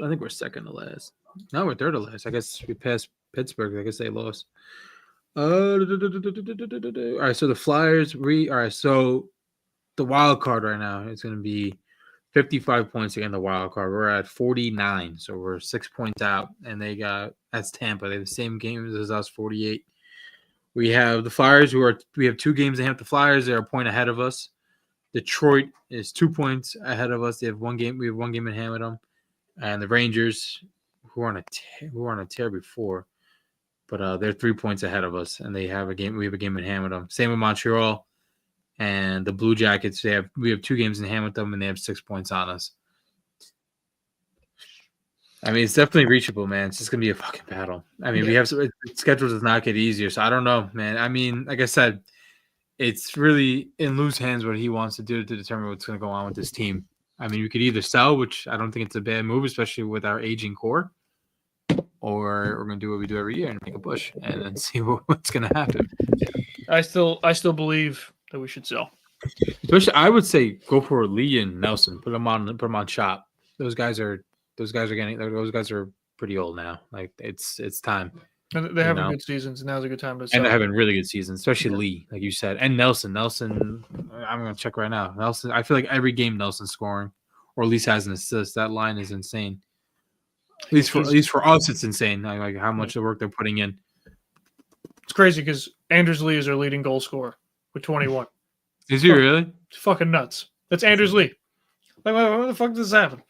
out. I think we're second to last. No, we're third to last. I guess we passed Pittsburgh. I guess they lost. All right, so the Flyers. All right, so the wild card right now is going to be 55 points against the wild card. We're at 49, so we're 6 points out, and that's Tampa. They have the same games as us, 48. We have the Flyers, we have 2 games ahead of the Flyers. They're a point ahead of us. Detroit is 2 points ahead of us. They have 1 game. We have 1 game in hand with them, and the Rangers, who were on a tear before, but they're 3 points ahead of us, and they have a game. We have a game in hand with them. Same with Montreal. And the Blue Jackets, we have 2 games in hand with them, and they have 6 points on us. I mean, it's definitely reachable, man. It's just gonna be a fucking battle. I mean, the schedule does not get easier, so I don't know, man. I mean, like I said, it's really in Lou's hands what he wants to do to determine what's gonna go on with this team. I mean, we could either sell, which I don't think it's a bad move, especially with our aging core, or we're gonna do what we do every year and make a push and then see what's gonna happen. I still believe that we should sell. Especially, I would say go for Lee and Nelson. Put them on shop. Those guys are pretty old now. Like it's time. And they're having good seasons, and now's a good time to sell. And they're having really good seasons, especially Lee, like you said, and Nelson. I'm gonna check right now. Nelson, I feel like every game Nelson's scoring, or at least has an assist. That line is insane. At least for us, it's insane. Like how much the work they're putting in. It's crazy because Anders Lee is our leading goal scorer with 21. Is he really? It's fucking nuts. That's Anders Lee. Like, what the fuck does this happen?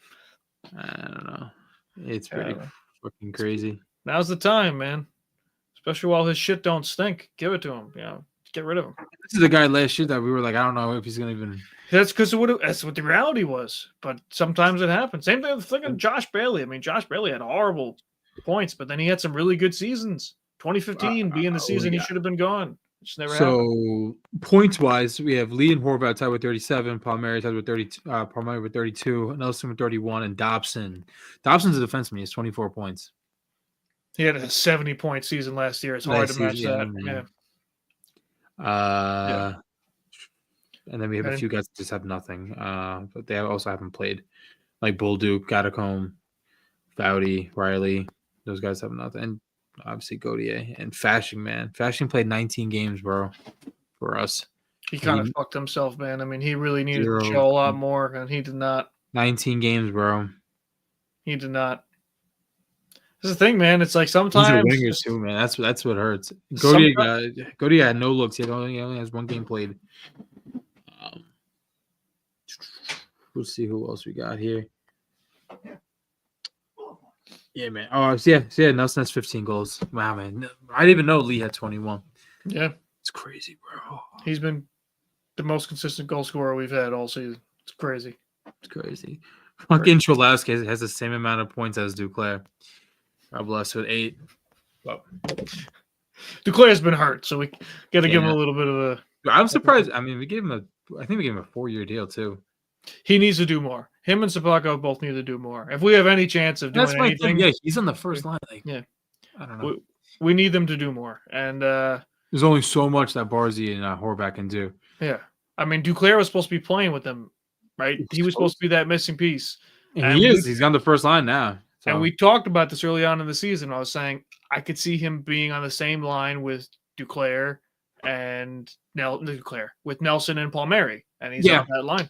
I don't know. It's pretty fucking crazy. Now's the time, man. Especially while his shit don't stink. Give it to him. Get rid of him. This is the guy last year that we were like, I don't know if he's gonna even. That's because that's what the reality was. But sometimes it happens. Same thing with fucking Josh Bailey. I mean, Josh Bailey had horrible points, but then he had some really good seasons. 2015 being the season he should have been gone. It's never happened. Points wise, we have Lee and Horvath tied with 37, Palmieri tied with 32, Palmieri with 32, Nelson with 31, and Dobson. Dobson's a defenseman. He has 24 points. He had a 70-point season last year. It's hard to match that. Yeah. And then we have a few guys that just have nothing. But they also haven't played. Like Bolduc, Gatacombe, Foudy, Riley. Those guys have nothing. And obviously Gauthier and Fasching, man. Fasching played 19 games, bro, for us. He kind of fucked himself, man. I mean, he really needed to show a lot more, and he did not. 19 games, bro. He did not. That's the thing, man. It's like sometimes these are wingers too, man. That's what hurts. Gauthier had no looks. He only has 1 game played. We'll see who else we got here. Yeah, man. Oh, yeah. Nelson has 15 goals. Wow, man. I didn't even know Lee had 21. Yeah, it's crazy, bro. He's been the most consistent goal scorer we've had all season. It's crazy. Fucking Cholowski has the same amount of points as Duclair. God bless with 8. Well, Duclair's been hurt, so we got to give him a little bit of a. I'm surprised. I mean, I think we gave him a 4-year deal too. He needs to do more. Him and Sapako both need to do more. If we have any chance of doing anything, he's on the first line. I don't know. We need them to do more. And there's only so much that Barzy and Horvath can do. Yeah, I mean, Duclair was supposed to be playing with them, right? He was supposed to be that missing piece. And he is. He's on the first line now. So. And we talked about this early on in the season. I was saying I could see him being on the same line with Duclair and with Nelson and Palmieri, and he's on that line.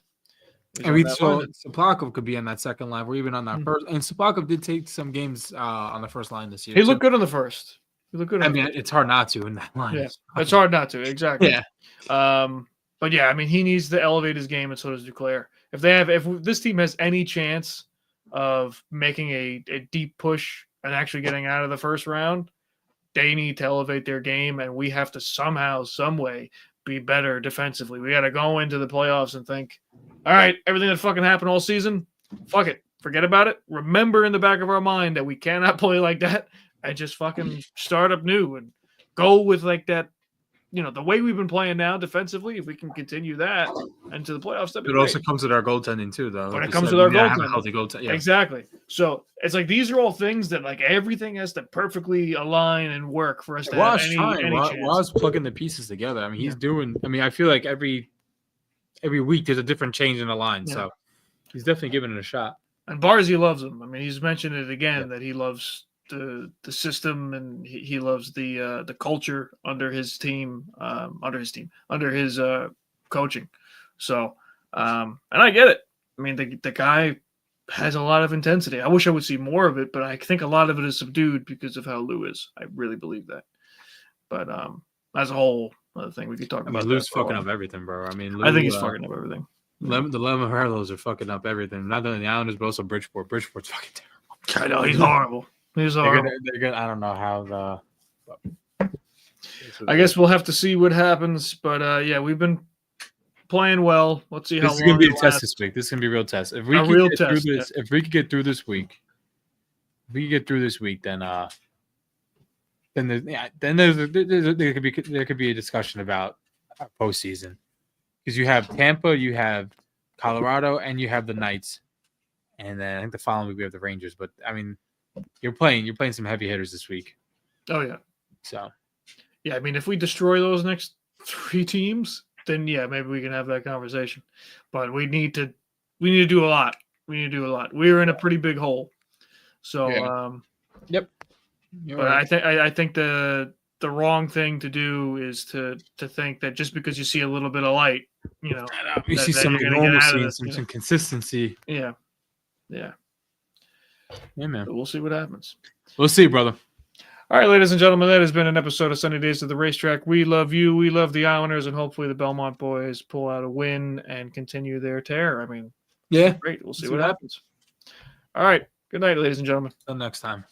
And we saw Sapakov could be on that second line. We're even on that first. And Sapakov did take some games on the first line this year. He looked good on the first. It's hard not to in that line. Yeah, it's hard not to. Exactly. Yeah. But yeah, I mean, he needs to elevate his game, and so does Duclair. If this team has any chance of making a deep push and actually getting out of the first round, they need to elevate their game, and we have to somehow, some way, be better defensively. We got to go into the playoffs and think, all right, everything that fucking happened all season, fuck it. Forget about it. Remember in the back of our mind that we cannot play like that and just fucking start up new and go with like that. The way we've been playing now defensively, if we can continue that into the playoffs, that'd be great. Also comes with our goaltending too, though. But it comes with our goaltending. Yeah. Exactly. So it's like these are all things that like everything has to perfectly align and work for us to have any chance. Waz plugging the pieces together. I mean, he's doing. I mean, I feel like every week there's a different change in the line, so he's definitely giving it a shot. And Barzy loves him. I mean, he's mentioned it again that he loves the system and he loves the culture under his team, under his coaching. So, and I get it. I mean, the guy has a lot of intensity. I wish I would see more of it, but I think a lot of it is subdued because of how Lou is. I really believe that. But as a whole, another thing we could talk about. Lou's fucking up everything, bro. I mean, I think he's fucking up everything. The Lemon Harlows are fucking up everything. Not only the Islanders, but also Bridgeport. Bridgeport's fucking terrible. I know, he's horrible. They're good. I don't know how I guess we'll have to see what happens. But we've been playing well. Let's see how long. This is gonna be a test this week. This is gonna be a real test. If we could get through this week, then there could be a discussion about postseason. Because you have Tampa, you have Colorado, and you have the Knights, and then I think the following week we have the Rangers. But I mean, you're playing some heavy hitters this week. Oh yeah. So, yeah, I mean, if we destroy those next 3 teams, then maybe we can have that conversation. But we need to do a lot. We're in a pretty big hole. So, yep. But right. I think the wrong thing to do is to think that just because you see a little bit of light, you see some normalcy, some consistency. Yeah, man. So we'll see what happens. We'll see, brother. All right, ladies and gentlemen, that has been an episode of Sunny Days of the Racetrack. We love you. We love the Islanders, and hopefully the Belmont boys pull out a win and continue their tear. I mean, great. We'll see what happens. All right. Good night, ladies and gentlemen. Until next time.